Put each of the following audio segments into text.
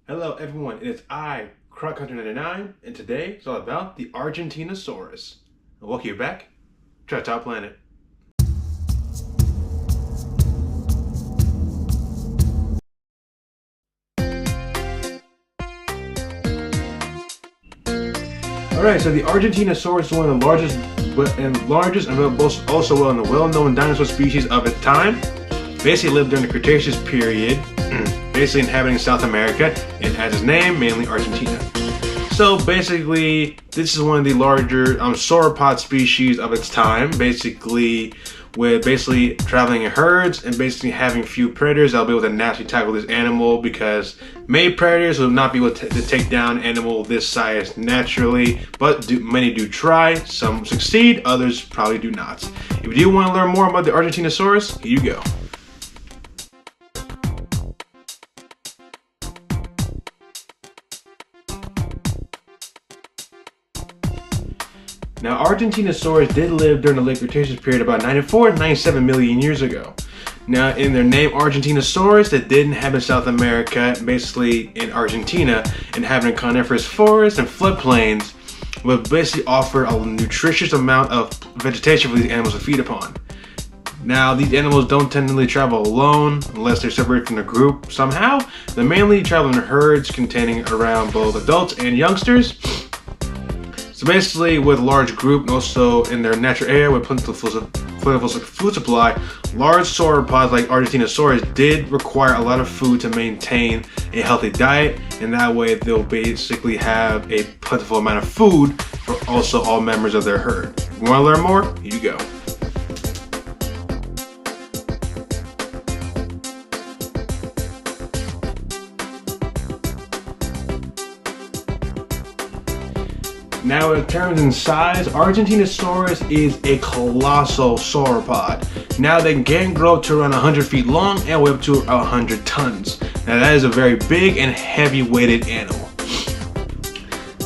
Hello everyone, it is I, Croc199, and today it's all about the Argentinosaurus. Welcome you back to our top planet. Alright, so the Argentinosaurus is one of the largest and also well-known dinosaur species of its time. Basically lived during the Cretaceous period, basically inhabiting South America, and as its name, mainly Argentina. So basically, this is one of the larger sauropod species of its time, basically traveling in herds and basically having few predators that'll be able to naturally tackle this animal, because many predators will not be able to take down an animal this size naturally, but many do try. Some succeed, others probably do not. If you do want to learn more about the Argentinosaurus, here you go. Now, Argentinosaurus did live during the late Cretaceous period about 94 to 97 million years ago. Now, in their name Argentinosaurus, they did inhabit South America, basically in Argentina, inhabiting coniferous forests and floodplains, would basically offer a nutritious amount of vegetation for these animals to feed upon. Now, these animals don't tend to really travel alone unless they're separated from the group somehow. They mainly travel in herds containing around both adults and youngsters. So basically, with a large group and also in their natural area with plentiful food supply, large sauropods like Argentinosaurus did require a lot of food to maintain a healthy diet, and that way they'll basically have a plentiful amount of food for also all members of their herd. If you want to learn more, here you go. Now, in terms in size, Argentinosaurus is a colossal sauropod. Now, they can grow to around 100 feet long and weigh up to 100 tons. Now, that is a very big and heavy-weighted animal.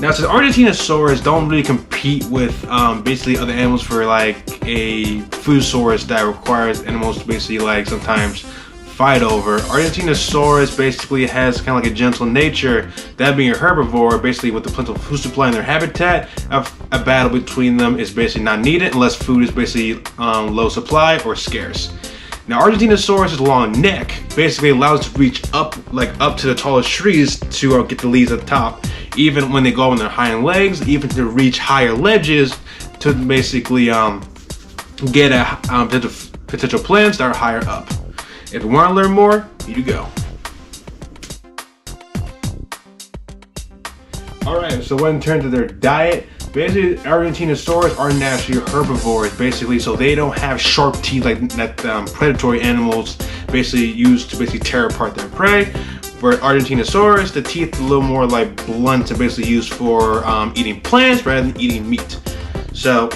Now, since Argentinosaurus don't really compete with basically other animals for like a food source that requires animals to basically like sometimes fight over, Argentinosaurus basically has kind of like a gentle nature. That being a herbivore, basically with the plentiful food supply in their habitat, a battle between them is basically not needed unless food is basically low supply or scarce. Now, Argentinosaurus' long neck basically allows it to reach up to the tallest trees to get the leaves at the top, even when they go on their hind legs, even to reach higher ledges to basically get at potential plants that are higher up. If you want to learn more, here you go. Alright, so when in terms of their diet, basically Argentinosaurus are naturally herbivores, basically, so they don't have sharp teeth like that predatory animals basically use to basically tear apart their prey. For Argentinosaurus, the teeth are a little more like blunt and basically used for eating plants rather than eating meat. So,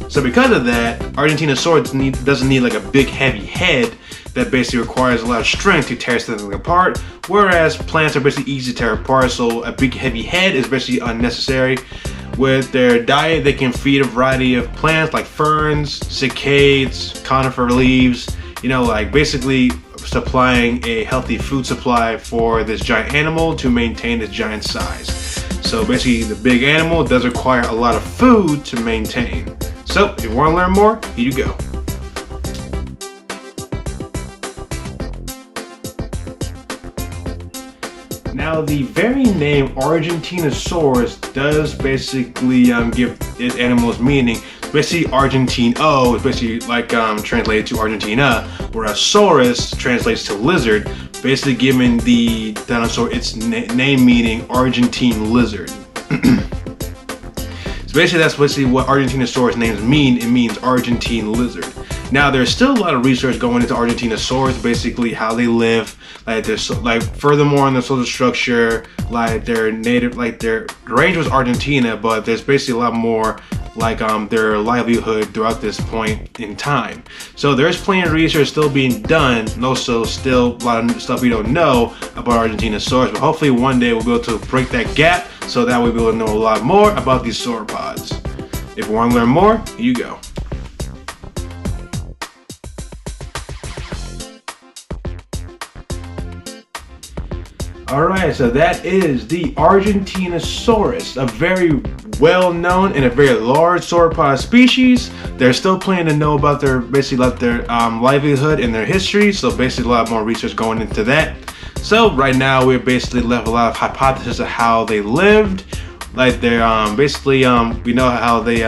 so because of that, Argentinosaurus doesn't need like a big heavy head that basically requires a lot of strength to tear something apart, whereas plants are basically easy to tear apart, so a big heavy head is basically unnecessary. With their diet, they can feed a variety of plants like ferns, cicades, conifer leaves, like basically supplying a healthy food supply for this giant animal to maintain its giant size. So basically, the big animal does require a lot of food to maintain. So if you want to learn more, here you go. Now, the very name Argentinosaurus does basically give its animals meaning. Basically, Argentino is basically like translated to Argentina, whereas Saurus translates to lizard, basically giving the dinosaur its name meaning Argentine lizard. So basically, that's basically what Argentinosaurus names mean. It means Argentine lizard. Now, there's still a lot of research going into Argentinosaurus, basically how they live, furthermore in their social structure, their range was Argentina, but there's basically a lot more their livelihood throughout this point in time. So there's plenty of research still being done, and also still a lot of stuff we don't know about Argentinosaurus, but hopefully one day we'll be able to break that gap so that we'll be able to know a lot more about these sauropods. If you want to learn more, here you go. Alright, so that is the Argentinosaurus, a very well-known and a very large sauropod species. They're still planning to know about their livelihood and their history, so basically a lot more research going into that. So right now we're basically left a lot of hypotheses of how they lived. Like they're we know how they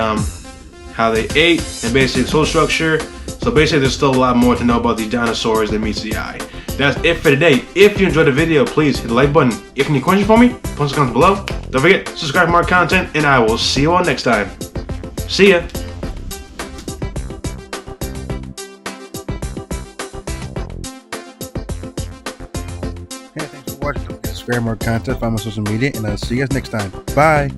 ate and basically the social structure. So basically there's still a lot more to know about these dinosaurs than meets the eye. That's it for today. If you enjoyed the video, please hit the like button. If you have any questions for me, post in the comments below. Don't forget, subscribe for more content, and I will see you all next time. See ya. Hey, thanks for watching. Don't forget to subscribe for more content, find my social media, and I'll see you guys next time. Bye.